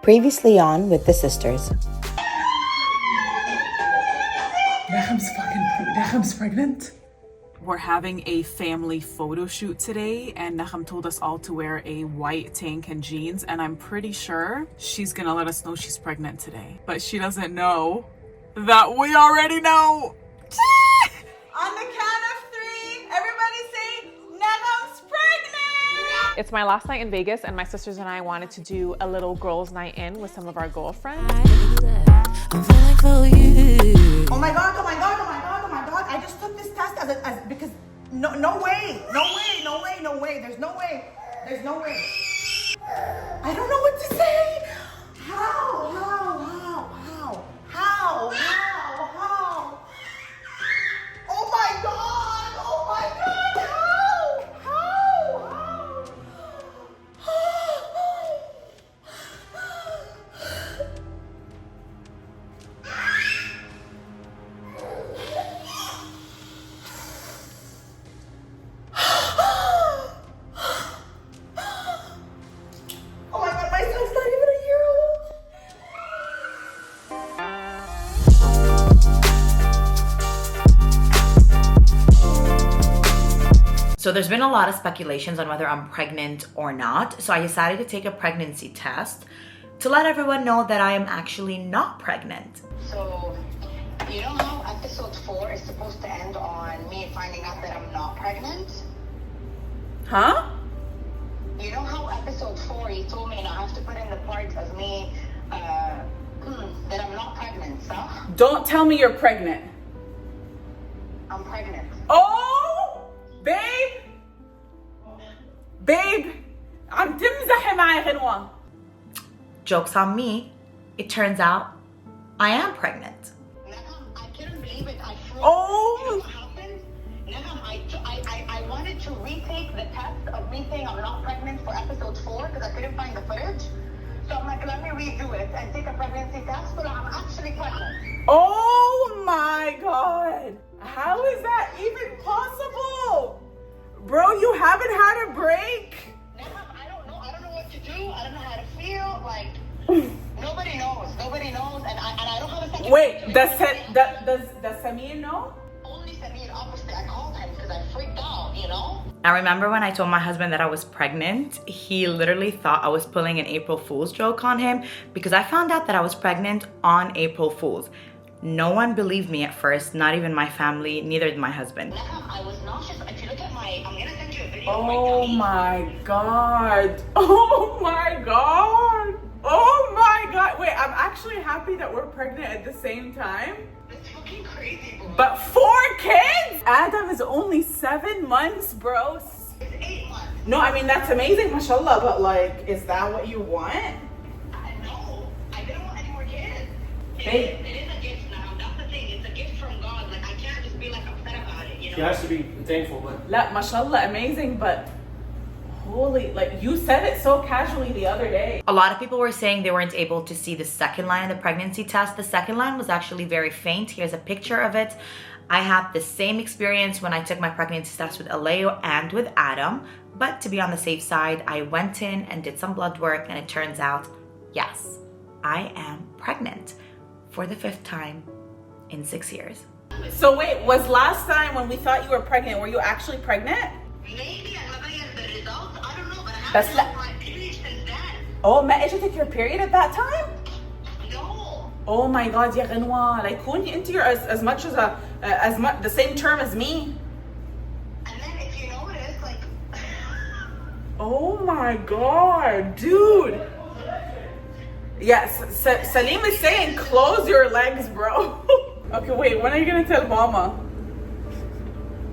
Previously on with the sisters. Nagam's pregnant. We're having a family photo shoot today, and Nagam told us all to wear a white tank and jeans, and I'm pretty sure she's gonna let us know she's pregnant today. But she doesn't know that we already know. On the count of three, everybody say, Nagam's pregnant! It's my last night in Vegas, and my sisters and I wanted to do a little girls' night in with some of our girlfriends. I'm falling for you. Oh my God, oh my God, oh my God, oh my God. I just took this test because no way, there's no way. I don't know what to say. How? Oh my God, Oh my God, my son's not even a year old. So there's been a lot of speculations on whether I'm pregnant or not. So I decided to take a pregnancy test to let everyone know that I am actually not pregnant. So, you know how episode 4 is supposed to end on me finding out that I'm not pregnant? Huh? You know how episode 4 you told me and I have to put in the part of me that I'm not pregnant, so? Don't tell me you're pregnant. I'm pregnant. Oh, babe, عم تمزحي معي غنوة. Joke's on me. It turns out I am pregnant. Nagam, I couldn't believe it. I froze. Oh. You know what happened? Nagam, I wanted to retake the test of me saying I'm not pregnant for episode 4 because I couldn't find the footage. So I'm like, let me redo it and take a pregnancy test, but I'm actually pregnant. Oh my God. How is that even possible? Bro, you haven't had a break? Nagam, I don't know what to do. I don't know how to feel. Like, nobody knows, and I don't have a second. Wait, does Samir know? Only Samir, obviously. I called him because I freaked out, you know? I remember when I told my husband that I was pregnant, he literally thought I was pulling an April Fool's joke on him because I found out that I was pregnant on April Fool's. No one believed me at first, not even my family, neither did my husband. Nagam, I was nauseous. If you look at I'm gonna send you a video. Oh my God. Oh my God. Oh my God. Wait, I'm actually happy that we're pregnant at the same time. It's fucking crazy, bro. But 4 kids? Adam is only 7 months, bro. It's 8 months. No, I mean, that's amazing, mashallah, but like, is that what you want? No, I didn't want any more kids. Babe. It is a gift now. That's the thing. It's a gift from God. Like, I can't just be like upset about it, you know? She has to be thankful, but La, mashallah, amazing, but holy, like, you said it so casually the other day. A lot of people were saying they weren't able to see the second line of the pregnancy test. The second line was actually very faint. Here's a picture of it. I had the same experience when I took my pregnancy test with Aleo and with Adam, but to be on the safe side, I went in and did some blood work, and it turns out, yes, I am pregnant for the 5th time in 6 years. So wait, was last time when we thought you were pregnant, were you actually pregnant? Maybe I haven't yet the results. I don't know, but I That's haven't had my period since then. Oh, ما اجتك your period at that time? No. Oh my God, يا غنوة, like كوني انت you're as much as much the same term as me. And then if you notice, like, Oh my God, dude. Yes, Salim is saying close your legs, bro. Okay, wait, when are you gonna tell mama?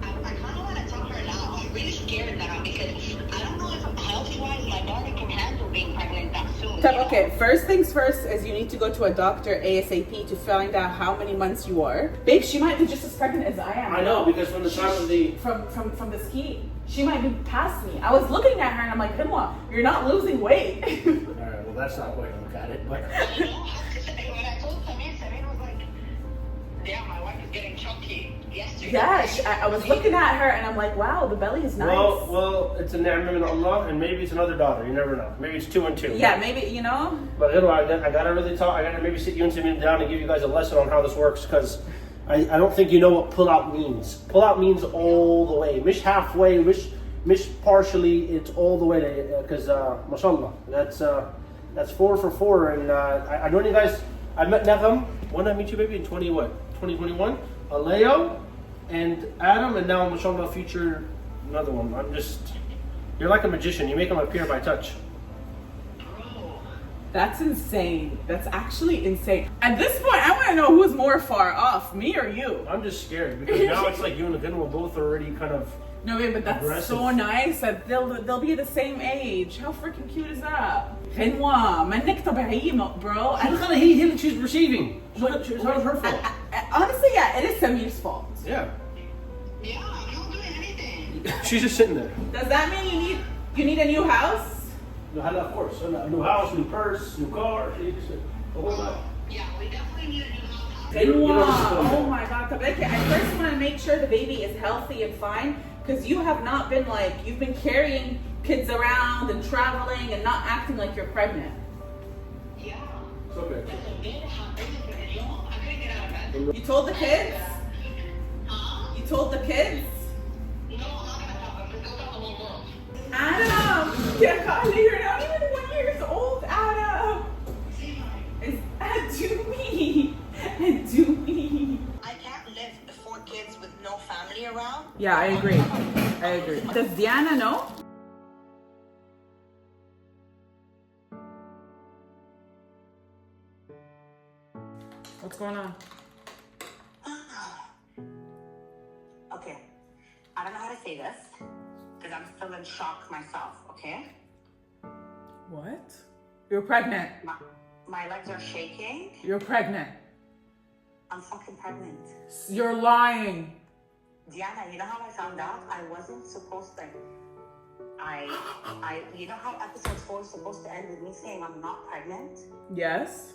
I kind of want to tell her now. I'm really scared now because I don't know if health-wise my body can handle being pregnant that soon. Okay, first things first is you need to go to a doctor ASAP to find out how many months you are. Babe, she might be just as pregnant as I am. I know because from the time of the From the ski, she might be past me. I was looking at her and I'm like, Guinwa, you're not losing weight. Alright, well that's not the way to look at it, but You know, when I told Samir was like, Yeah, my wife is getting chunky yesterday. Yeah, I was looking at her and I'm like, wow, the belly is nice. Well, it's a ni'mah min Allah, and maybe it's another daughter. You never know. Maybe it's 2 and 2. Yeah, maybe, you know. But I gotta really talk. I gotta maybe sit you and Samir down and give you guys a lesson on how this works, because I don't think you know what pull out means. Pull out means all the way. Mish halfway, mish partially. It's all the way. Because mashallah, that's 4 for 4. And I know you guys. I met Nagam. When did I meet you, baby? In 2021. Leo and Adam, and now mashallah future another one. You're like a magician. You make them appear by touch. That's insane. That's actually insane. At this point, I want to know who's more far off, me or you. I'm just scared because now it's like you and the Guinwa both already kind of. No, wait, but that's aggressive. so nice that they'll be the same age. How freaking cute is that? Guinwa, منك طبيعية, bro. She's receiving. It's not her fault. Honestly, yeah, it is Samir's fault. Yeah. Yeah, I'm not doing anything. She's just sitting there. Does that mean you need a new house? No, of course. A new house, new purse, new car. Yeah, we definitely need a new house. Guinwa, oh my God, Tabeke, I first want to make sure the baby is healthy and fine, because you have not been you've been carrying kids around and traveling and not acting like you're pregnant. Yeah. It's okay. I couldn't get out of bed. You told the kids? You told the kids? No, I'm not gonna tell them because they'll tell the whole world. Adam! You're not even 1 year old, Adam! Do me! I can't live 4 kids with no family around. Yeah, I agree. Does Diana know? What's going on? Okay, I don't know how to say this because I'm still in shock myself. Okay, What? You're pregnant. my legs are shaking. You're pregnant. I'm fucking pregnant. You're lying. Diana, you know how I found out? I wasn't supposed to. You know how episode 4 is supposed to end with me saying I'm not pregnant? Yes.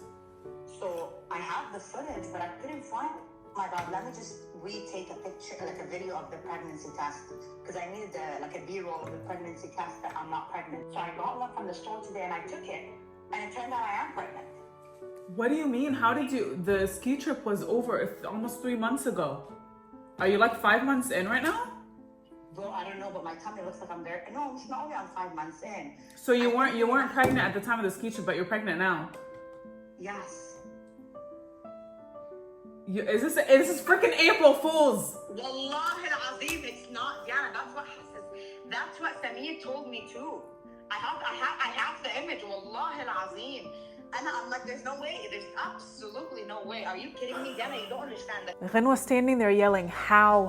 So I have the footage, but I couldn't find. Oh my God, let me just retake a picture, like a video of the pregnancy test, because I needed a B-roll of the pregnancy test that I'm not pregnant. So I got one from the store today and I took it, and it turned out I am pregnant. What do you mean? How did you? The ski trip was over almost 3 months ago. Are you like 5 months in right now? Bro, I don't know, but my tummy looks like I'm there. No, it's not only I'm 5 months in. So you weren't pregnant at the time of the ski trip, but you're pregnant now. Yes. Is this freaking April Fools? Wallahi al-azim, it's not. Yeah, that's what Samir told me too. I have the image. Wallahi al-azim. And I'm like, there's no way. There's absolutely no way. Are you kidding me, Diana? You don't understand that. Ren was standing there yelling, how?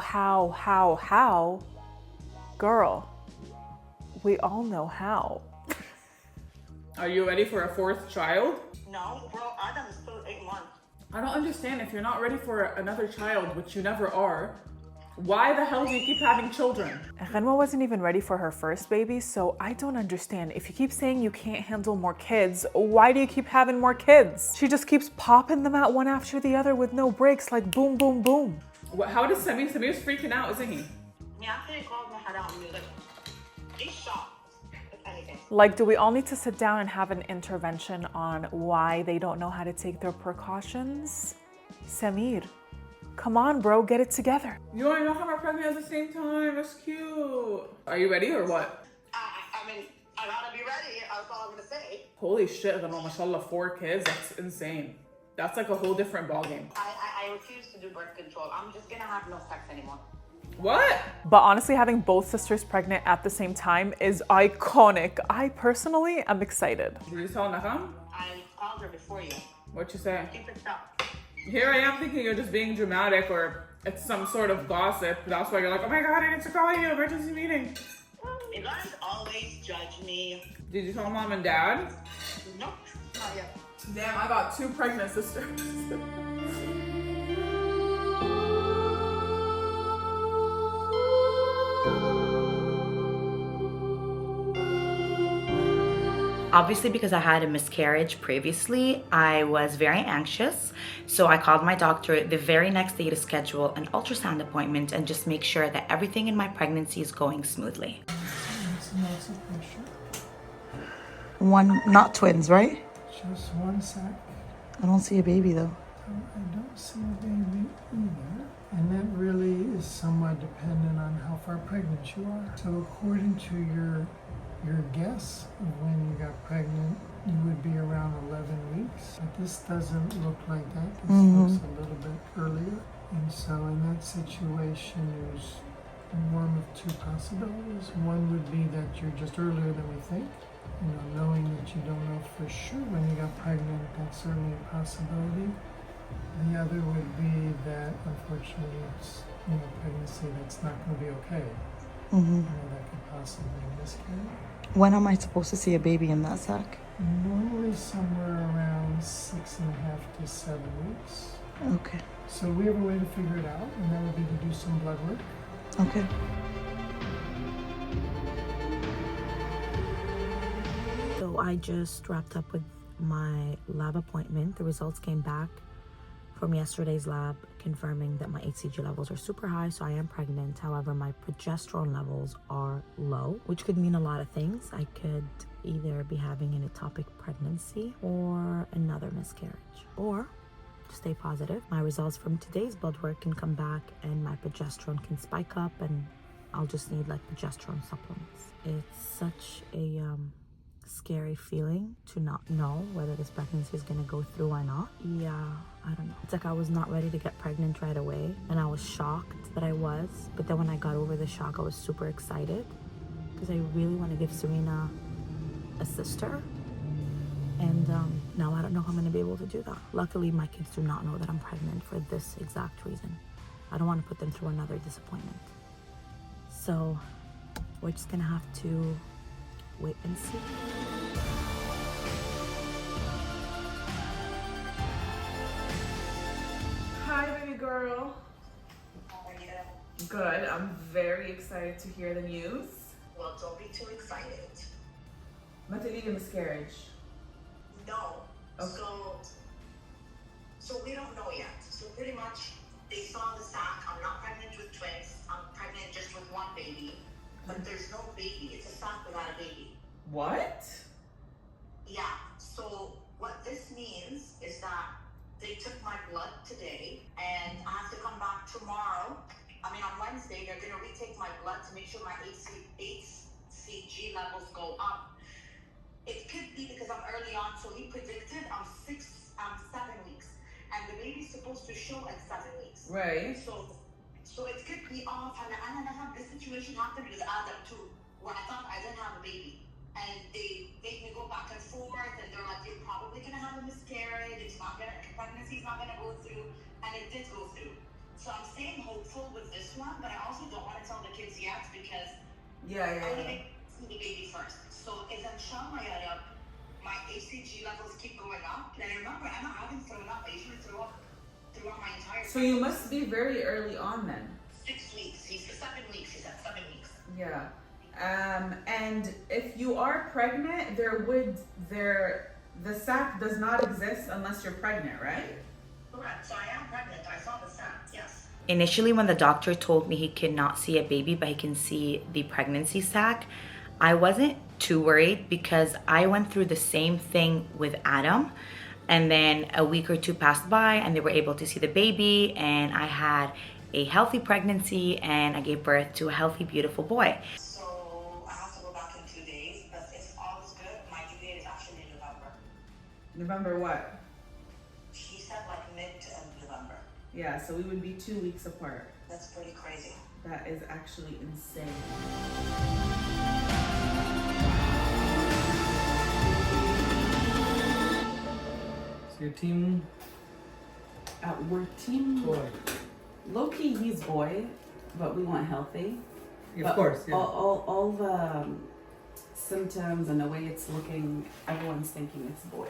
Girl, we all know how. Are you ready for a 4th child? No, bro, Adam is still 8 months. I don't understand. If you're not ready for another child, which you never are, why the hell do you keep having children? Guinwa wasn't even ready for her first baby, so I don't understand. If you keep saying you can't handle more kids, why do you keep having more kids? She just keeps popping them out one after the other with no breaks, like boom, boom, boom. How does Samir? Samir's freaking out, isn't he? Yeah, after he called me haram, he was like, he's shocked, if anything. Like, do we all need to sit down and have an intervention on why they don't know how to take their precautions? Samir, come on, bro, get it together. You and Nagam are pregnant at the same time. That's cute. Are you ready or what? I mean, I gotta be ready. That's all I'm gonna say. Holy shit, Guinwa, mashallah, 4 kids. That's insane. That's like a whole different ballgame. I refuse to do birth control. I'm just gonna have no sex anymore. What? But honestly, having both sisters pregnant at the same time is iconic. I personally am excited. Did you tell Nagam? I called her before you. What'd you say? Keep it up. Here I am thinking you're just being dramatic or it's some sort of gossip. That's why you're like, oh my God, I need to call you, emergency meeting. You guys always judge me. Did you tell mom and dad? Nope, not yet. Damn, I got 2 pregnant sisters. Obviously, because I had a miscarriage previously, I was very anxious. So I called my doctor the very next day to schedule an ultrasound appointment and just make sure that everything in my pregnancy is going smoothly. One, not twins, right? Just one sack. I don't see a baby though. I don't see a baby either. And that really is somewhat dependent on how far pregnant you are. So according to your guess of when you got pregnant, you would be around 11 weeks. But this doesn't look like that. This looks a little bit earlier. And so in that situation, there's one of two possibilities. One would be that you're just earlier than we think. You know, knowing that you don't know for sure when you got pregnant, that's certainly a possibility. The other would be that, unfortunately, it's, you know, pregnancy that's not going to be okay. You know, that could possibly miscarry. When am I supposed to see a baby in that sack? Normally somewhere around 6.5 to 7 weeks. Okay. So we have a way to figure it out, and that would be to do some blood work. Okay. So I just wrapped up with my lab appointment. The results came back from yesterday's lab confirming that my HCG levels are super high, so I am pregnant. However, my progesterone levels are low, which could mean a lot of things. I could either be having an ectopic pregnancy or another miscarriage, or to stay positive, my results from today's blood work can come back and my progesterone can spike up and I'll just need like progesterone supplements. It's such a scary feeling to not know whether this pregnancy is going to go through or not. Yeah, I don't know. It's like I was not ready to get pregnant right away, and I was shocked that I was. But then when I got over the shock, I was super excited because I really want to give Serena a sister. And now I don't know how I'm going to be able to do that. Luckily, my kids do not know that I'm pregnant for this exact reason. I don't want to put them through another disappointment. So we're just going to have to wait and see. Hi, baby girl. How are you? Good. I'm very excited to hear the news. Well, don't be too excited. Matili miscarriage. No. Okay. So we don't know yet. So pretty much they saw the sac. I'm not pregnant with twins. I'm pregnant just with one baby. But there's no baby. It's a sac without a baby. What? Yeah. So what this means is that they took my blood today and I have to come back tomorrow. I mean, on Wednesday, they're going to retake my blood to make sure my HCG levels go up. It could be because I'm early on. So he predicted I'm 7 weeks. And the baby's supposed to show at 7 weeks. Right. So it could be off. And I have this situation happened with Adam too, where I thought I didn't have a baby. And they made me go back and forth, and they're like, you're probably gonna have a miscarriage, pregnancy's not gonna go through, and it did go through. So I'm staying hopeful with this one, but I also don't want to tell the kids yet because I want to see the baby first. So if inshallah, my HCG levels keep going up, and remember, I'm not having thrown up. I usually throw up throughout my entire So you must be very early on then. 6 weeks. He's 7 weeks. He said 7 weeks. Yeah. And if you are pregnant, the sac does not exist unless you're pregnant, right? Correct. So I am pregnant. I saw the sac. Yes. Initially, when the doctor told me he cannot see a baby, but he can see the pregnancy sac, I wasn't too worried because I went through the same thing with Adam. And then a week or two passed by and they were able to see the baby, and I had a healthy pregnancy and I gave birth to a healthy, beautiful boy. So I have to go back in 2 days, but if all is good, my due date is actually in November. November what? He said like mid to end November. Yeah, so we would be 2 weeks apart. That's pretty crazy. That is actually insane. So your team We're team boy. low-key, he's boy, but we want healthy. Of course, yeah. All the symptoms and the way it's looking, everyone's thinking it's boy.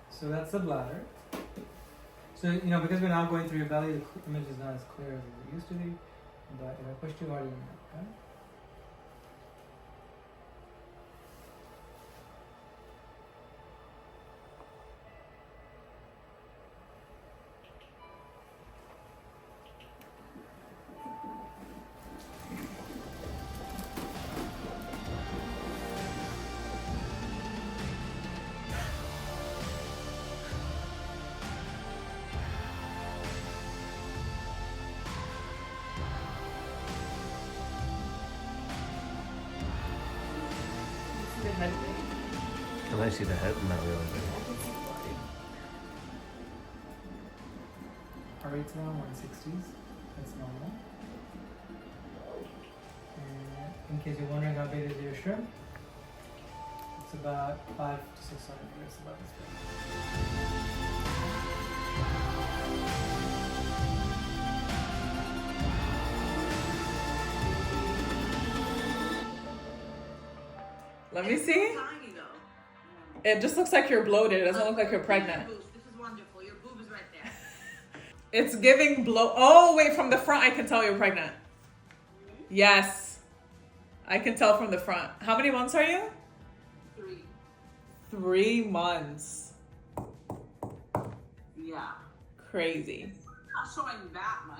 So that's the bladder. So, because we're now going through your belly, the image is not as clear as it used to be. But if I push too hard, you know, okay? see the head? Can I see the head? Not really. Heart rate's around 160s. That's normal. And in case you're wondering how big is your shrimp, it's about 5 to 600 grams, about this big. Let me see. It just looks like you're bloated. It doesn't look like you're pregnant. This is wonderful. Your boob is right there. It's giving Oh, wait, from the front I can tell you're pregnant. Yes. I can tell from the front. How many months are you? 3. 3 months. Yeah. Crazy. Not showing that much.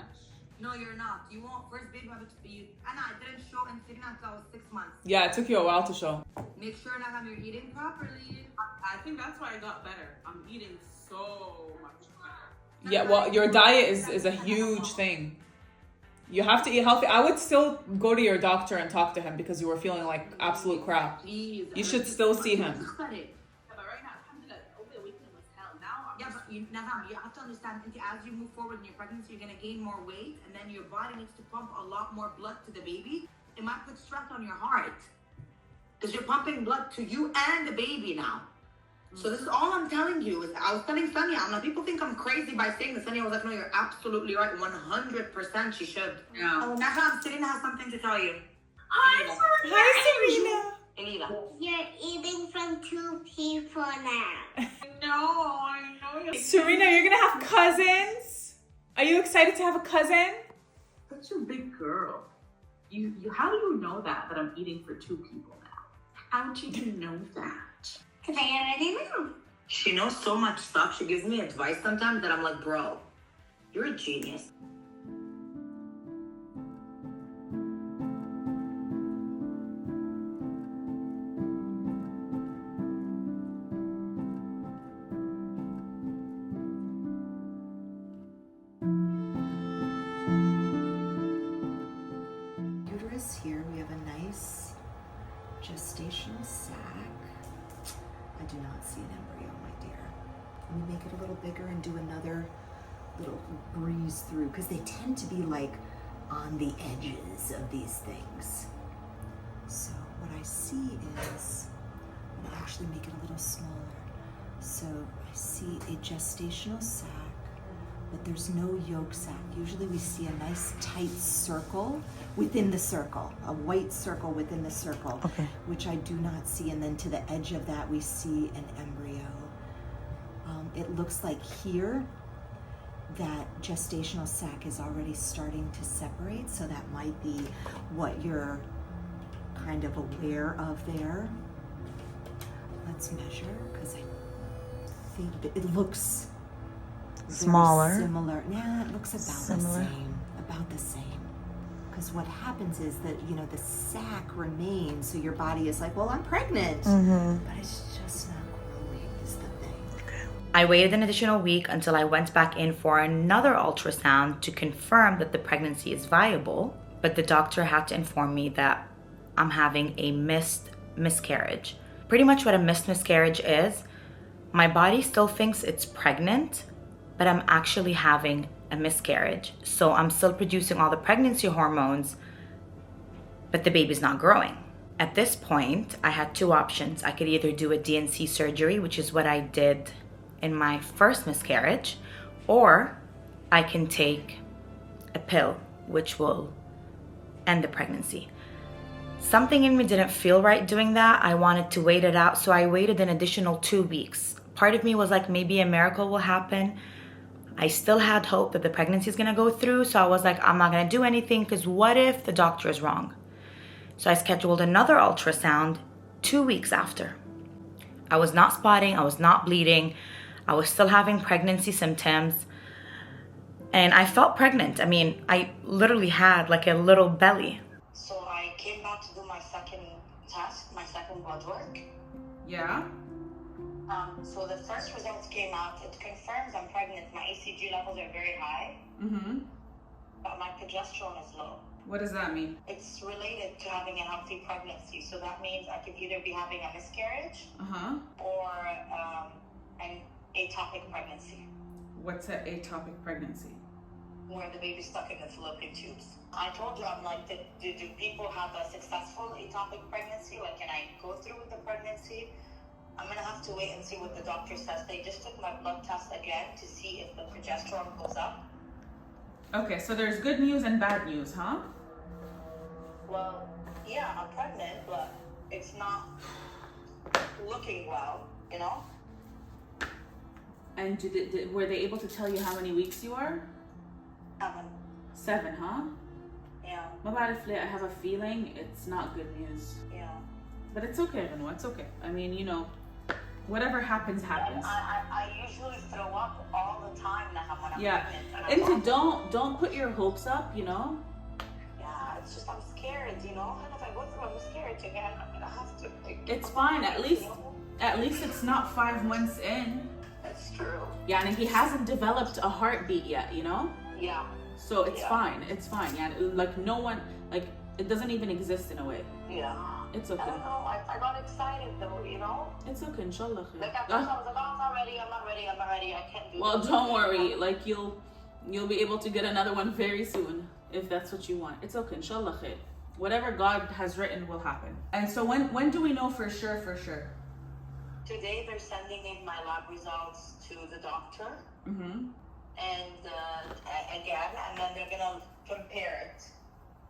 No, you're not. You won't. First baby rabbit for you. Anna, I didn't show and Serena until I was 6 months. Yeah, it took you a while to show. Make sure Nagam you're eating properly. I think that's why I got better. I'm eating so much better. Yeah, well, your diet is a huge thing. You have to eat healthy. I would still go to your doctor and talk to him because you were feeling like absolute crap. Please. You should still see him. Yeah, but right now, over the weekend was hell. Now I'm Yeah, but Nagam, you have to understand, as you move forward in your pregnancy, you're going to gain more weight, and then your body needs to pump a lot more blood to the baby. It might put stress on your heart because you're pumping blood to you and the baby now. So this is all I'm telling you. I was telling Sonia, I'm like, people think I'm crazy by saying this. Sonia was like, no, you're absolutely right. 100% she should. Yeah. Oh, Nagam, Serena has something to tell you. Hi, Serena. Elida. You're eating from 2 people now. No, I know you're Serena, you're gonna have cousins. Are you excited to have a cousin? such a big girl. You how do you know that I'm eating for 2 people now? How did you know that? Because I already know. She knows so much stuff. She gives me advice sometimes that I'm like, bro, you're a genius. Uterus here, we have a nice gestational sac. I do not see an embryo, my dear. Let me make it a little bigger and do another little breeze through, because they tend to be like on the edges of these things. So what I see is, I'm gonna actually make it a little smaller. So I see a gestational sac, but there's no yolk sac. Usually we see a nice tight circle within the circle, a white circle within the circle, which I do not see. And then to the edge of that, we see an embryo. It looks like here, that gestational sac is already starting to separate. So that might be what you're kind of aware of there. Let's measure, because I think it looks Smaller. similar. Yeah, it looks about the same. About the same. Because what happens is that, you know, the sac remains, so your body is like, well, I'm pregnant. But it's just not growing is the thing. I waited an additional week until I went back in for another ultrasound to confirm that the pregnancy is viable, but the doctor had to inform me that I'm having a missed miscarriage. Pretty much what a missed miscarriage is, my body still thinks it's pregnant, but I'm actually having a miscarriage. So I'm still producing all the pregnancy hormones, but the baby's not growing. At this point, I had 2 options. I could either do a DNC surgery, which is what I did in my first miscarriage, or I can take a pill, which will end the pregnancy. Something in me didn't feel right doing that. I wanted to wait it out, so I waited an additional 2 weeks. Part of me was like, maybe a miracle will happen. I still had hope that the pregnancy is gonna go through, so I was like, I'm not gonna do anything, because what if the doctor is wrong? So I scheduled another ultrasound 2 weeks after. I was not spotting, I was not bleeding, I was still having pregnancy symptoms, and I felt pregnant. I mean, I literally had like a little belly. So I came back to do my second test, my second blood work. Yeah? So the first results came out. It confirms I'm pregnant. My ACG levels are very high, Mm-hmm. but my progesterone is low. What does that mean? It's related to having a healthy pregnancy. So that means I could either be having a miscarriage or an ectopic pregnancy. What's an ectopic pregnancy? Where the baby's stuck in the fallopian tubes. I told you, I'm like, do people have a successful ectopic pregnancy? Like, can I go through with the pregnancy? I'm gonna have to wait and see what the doctor says. They just took my blood test again to see if the progesterone goes up. Okay, so there's good news and bad news, huh? Well, yeah, I'm pregnant, but it's not looking well, you know? And were they able to tell you how many weeks you are? 7, huh? Yeah. I have a feeling it's not good news. Yeah. But it's okay, Guinwa, it's okay. I mean, you know, whatever happens, happens. I usually throw up all the time now when I'm pregnant. And don't put your hopes up, you know? Yeah, it's just I'm scared, you know? And if I go through a miscarriage again, I'm gonna have to... It's fine, at least it's not 5 months in. That's true. Yeah, and he hasn't developed a heartbeat yet, you know? Yeah. So it's fine, yeah. Like no one, like it doesn't even exist in a way. Yeah. It's okay. I don't know, I got excited though, you know? It's okay, inshallah. Like at first I was like, oh, I'm not ready, I can't do Well, don't worry, like you'll be able to get another one very soon, if that's what you want. It's okay, inshallah khair. Whatever God has written will happen. And so when do we know for sure? Today they're sending in my lab results to the doctor. And again, and then they're gonna compare it.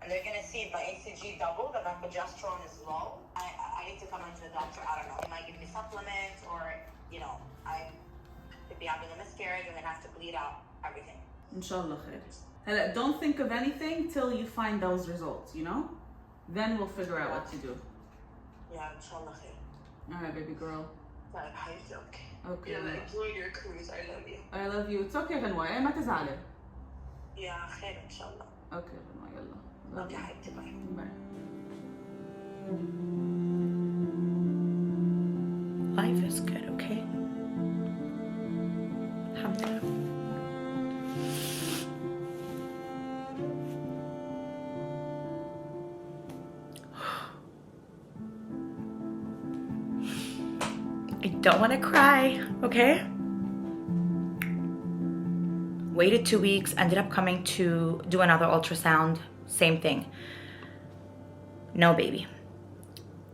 And they're gonna see if my HCG doubled and my progesterone is low. I need to come into the doctor, I don't know. They might give me supplements or, you know, I could be having a miscarriage and then have to bleed out everything. Inshallah khair. Don't think of anything till you find those results, you know? Then we'll figure out what to do. Yeah, inshallah khair. Alright, baby girl. Okay. Yeah, enjoy your cruise. I love you. I love you. It's okay, Guinwa. ما تزعلي. Yeah, خير إن شاء الله. Okay, Guinwa. يلا. Okay, حبيبتي. Bye. Life is good, okay? Alhamdulillah. I don't want to cry, okay? Waited 2 weeks, ended up coming to do another ultrasound, same thing. No baby.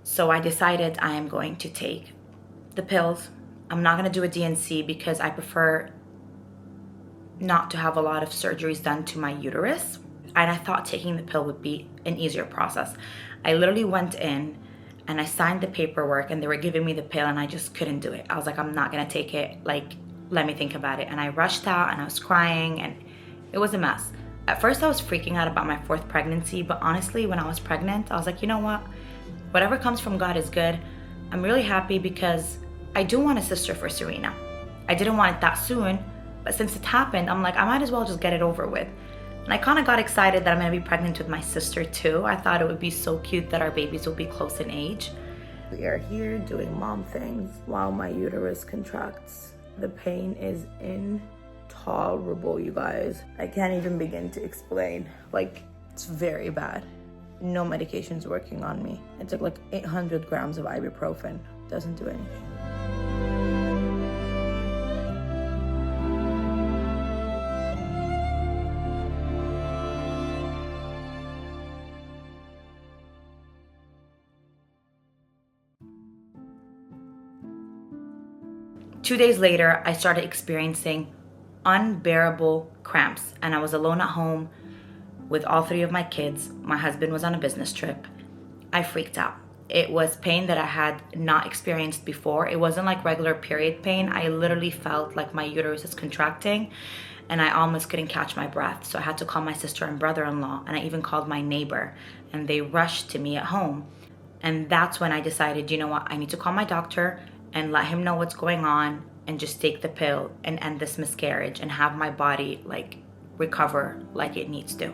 So I decided I am going to take the pills. I'm not going to do a DNC because I prefer not to have a lot of surgeries done to my uterus. And I thought taking the pill would be an easier process. I literally went in and I signed the paperwork and they were giving me the pill and I just couldn't do it. I was like, I'm not gonna take it, like, let me think about it. And I rushed out and I was crying and it was a mess. At first I was freaking out about my 4th pregnancy, but honestly, when I was pregnant, I was like, you know what? Whatever comes from God is good. I'm really happy because I do want a sister for Serena. I didn't want it that soon, but since it happened, I'm like, I might as well just get it over with. And I kind of got excited that I'm gonna be pregnant with my sister too. I thought it would be so cute that our babies will be close in age. We are here doing mom things while my uterus contracts. The pain is intolerable, you guys. I can't even begin to explain. Like, it's very bad. No medication's working on me. I took like 800 grams of ibuprofen. Doesn't do anything. Two days later, I started experiencing unbearable cramps and I was alone at home with all 3 of my kids. My husband was on a business trip. I freaked out. It was pain that I had not experienced before. It wasn't like regular period pain. I literally felt like my uterus is contracting and I almost couldn't catch my breath. So I had to call my sister and brother-in-law and I even called my neighbor and they rushed to me at home. And that's when I decided, you know what, I need to call my doctor and let him know what's going on and just take the pill and end this miscarriage and have my body like recover like it needs to.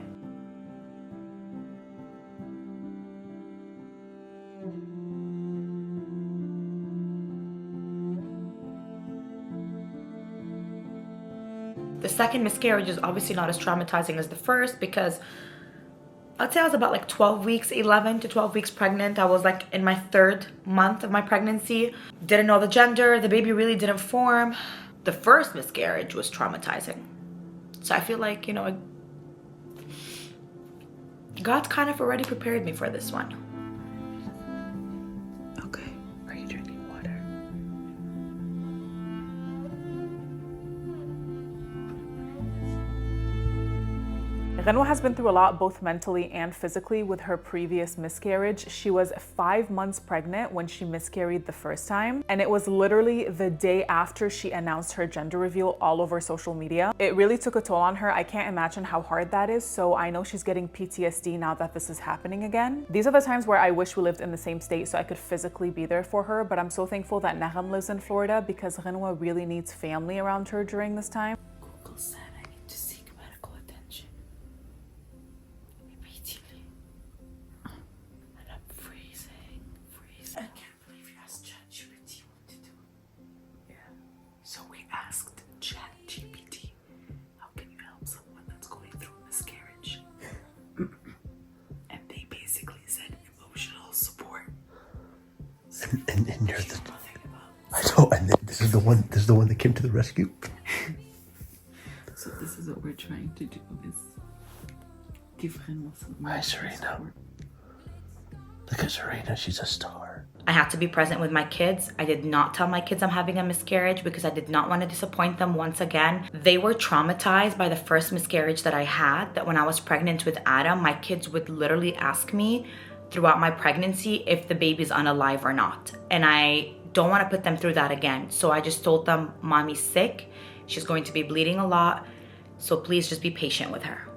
The second miscarriage is obviously not as traumatizing as the first because I'd say I was about like 12 weeks, 11 to 12 weeks pregnant. I was like in my 3rd month of my pregnancy. Didn't know the gender. The baby really didn't form. The first miscarriage was traumatizing. So I feel like, you know, God kind of already prepared me for this one. Okay, are you drinking water? Guinwa has been through a lot, both mentally and physically, with her previous miscarriage. She was 5 months pregnant when she miscarried the first time, and it was literally the day after she announced her gender reveal all over social media. It really took a toll on her. I can't imagine how hard that is, so I know she's getting PTSD now that this is happening again. These are the times where I wish we lived in the same state so I could physically be there for her, but I'm so thankful that Nagam lives in Florida because Guinwa really needs family around her during this time. Google said I need to seek medical attention immediately. And I'm freezing. I can't believe you asked ChatGPT what to do. Yeah. So we asked ChatGPT, how can you help someone that's going through a miscarriage? And they basically said emotional support. And you're the... I know, and then this is the one that came to the rescue. So this is what we're trying to do, is give Guinwa some Hi, Serena. Look at Serena, she's a star. I had to be present with my kids. I did not tell my kids I'm having a miscarriage because I did not want to disappoint them once again. They were traumatized by the first miscarriage that I had, that when I was pregnant with Adam, my kids would literally ask me throughout my pregnancy if the baby's unalive or not. And I don't want to put them through that again. So I just told them, mommy's sick. She's going to be bleeding a lot. So please just be patient with her.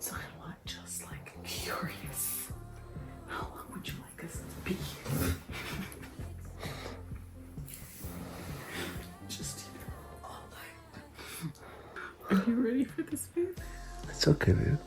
So I'm just like curious. How long would you like us to be? Just all night. Are you ready for this, babe? It's okay, babe.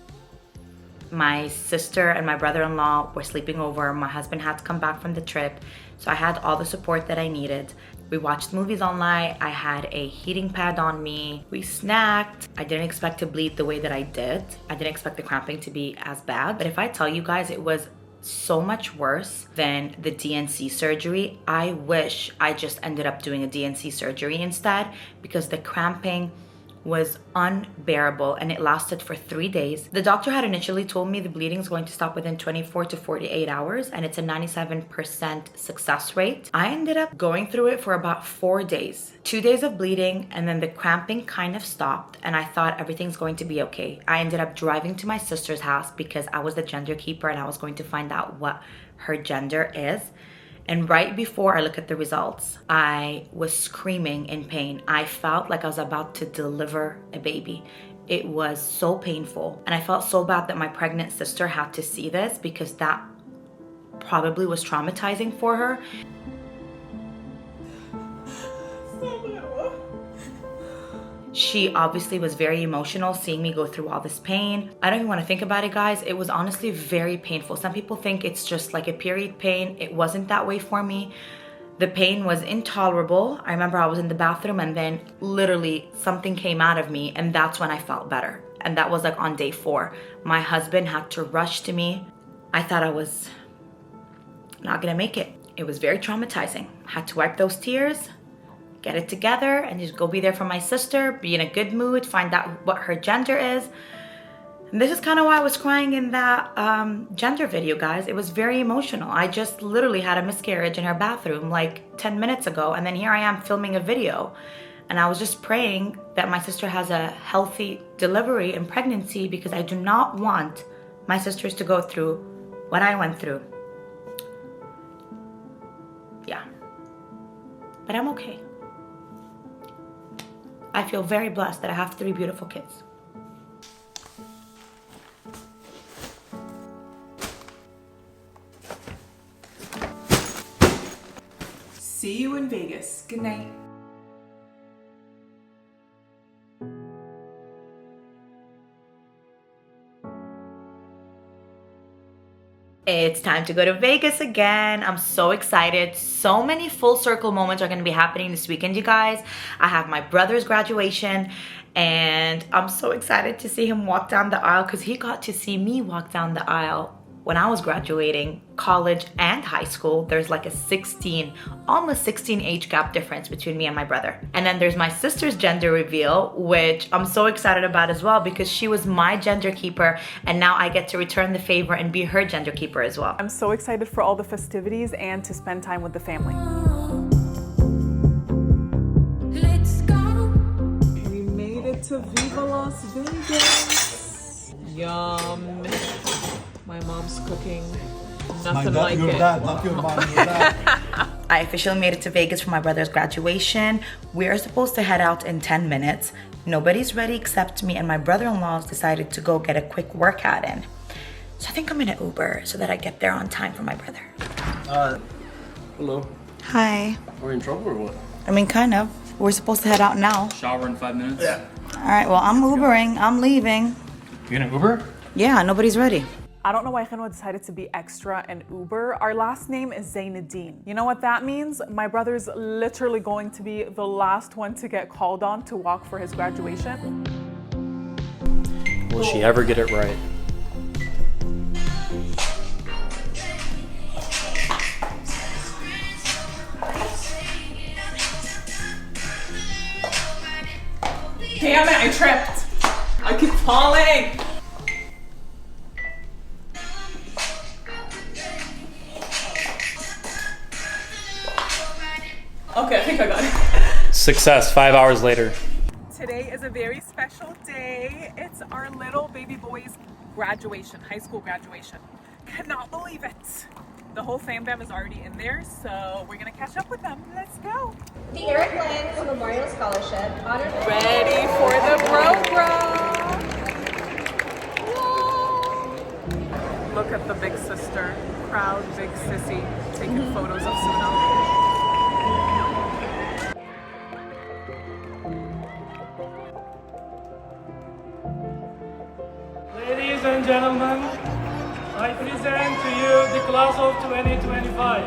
My sister and my brother-in-law were sleeping over. My husband had to come back from the trip. So I had all the support that I needed. We watched movies all night. I had a heating pad on me. We snacked. I didn't expect to bleed the way that I did. I didn't expect the cramping to be as bad. But if I tell you guys, it was so much worse than the DNC surgery. I wish I just ended up doing a DNC surgery instead, because the cramping was unbearable and it lasted for 3 days. The doctor had initially told me the bleeding is going to stop within 24 to 48 hours and it's a 97% success rate. I ended up going through it for about 4 days. 2 days of bleeding, and then the cramping kind of stopped and I thought everything's going to be okay. I ended up driving to my sister's house because I was the gender keeper and I was going to find out what her gender is. And right before I look at the results, I was screaming in pain. I felt like I was about to deliver a baby. It was so painful. And I felt so bad that my pregnant sister had to see this because that probably was traumatizing for her. She obviously was very emotional seeing me go through all this pain. I don't even want to think about it, guys. It was honestly very painful. Some people think it's just like a period pain. It wasn't that way for me. The pain was intolerable. I remember I was in the bathroom and then literally something came out of me and that's when I felt better. And that was like on day 4. My husband had to rush to me. I thought I was not gonna make it. It was very traumatizing. Had to wipe those tears, get it together, and just go be there for my sister, be in a good mood, find out what her gender is. And this is kind of why I was crying in that gender video, guys. It was very emotional. I just literally had a miscarriage in her bathroom like 10 minutes ago, and then here I am filming a video. And I was just praying that my sister has a healthy delivery and pregnancy because I do not want my sisters to go through what I went through. Yeah. But I'm okay. I feel very blessed that I have 3 beautiful kids. See you in Vegas. Good night. It's time to go to Vegas again. I'm so excited. So many full circle moments are going to be happening this weekend, you guys. I have my brother's graduation And I'm so excited to see him walk down the aisle because he got to see me walk down the aisle when I was graduating college and high school. There's like a almost 16 age gap difference between me and my brother. And then there's my sister's gender reveal, which I'm so excited about as well because she was my gender keeper and now I get to return the favor and be her gender keeper as well. I'm so excited for all the festivities and to spend time with the family. Let's go. We made it to Viva Las Vegas. Yum. My mom's cooking. Nothing like it. I officially made it to Vegas for my brother's graduation. We're supposed to head out in 10 minutes. Nobody's ready except me, and my brother-in-law's decided to go get a quick workout in. So I think I'm gonna Uber so that I get there on time for my brother. Hello. Hi. Are we in trouble or what? I mean, kind of. We're supposed to head out now. Shower in 5 minutes? Yeah. All right, well, I'm Ubering. I'm leaving. You gonna Uber? Yeah, nobody's ready. I don't know why Guinwa decided to be extra and Uber. Our last name is Zainuddin. You know what that means? My brother's literally going to be the last one to get called on to walk for his graduation. Will she ever get it right? Damn it, I tripped. I keep falling. Okay, I think I got it. Success, 5 hours later. Today is a very special day. It's our little baby boy's graduation, high school graduation. Cannot believe it. The whole fam bam is already in there, so we're gonna catch up with them. Let's go. The Eric Lyons Memorial Scholarship honored. Ready for the bro. Look at the big sister, proud big sissy, taking photos of Suno. Ladies and gentlemen, I present to you the class of 2025.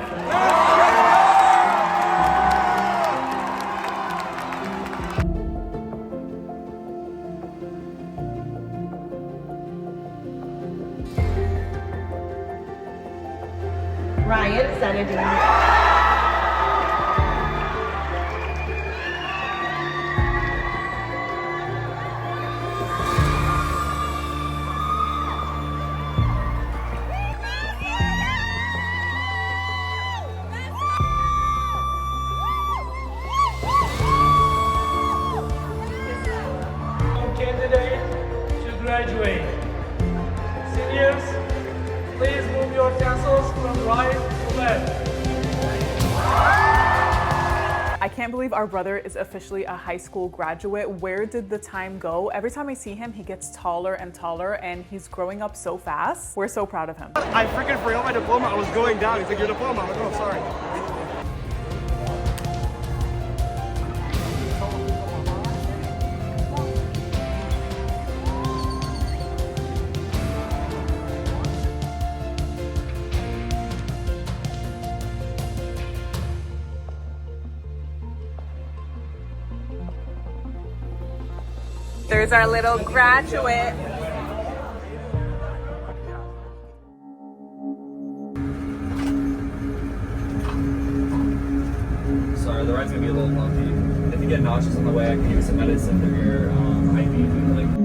Ryan Zainuddin. Candidate to graduate. Seniors, please move your tassels from right to left. I can't believe our brother is officially a high school graduate. Where did the time go? Every time I see him, he gets taller and taller and he's growing up so fast. We're so proud of him. I freaking forgot my diploma. I was going down. He's like, your diploma. I'm like, oh, sorry. There's our little graduate. Sorry, the ride's gonna be a little bumpy. If you get nauseous on the way, I can give you some medicine through your IV. Like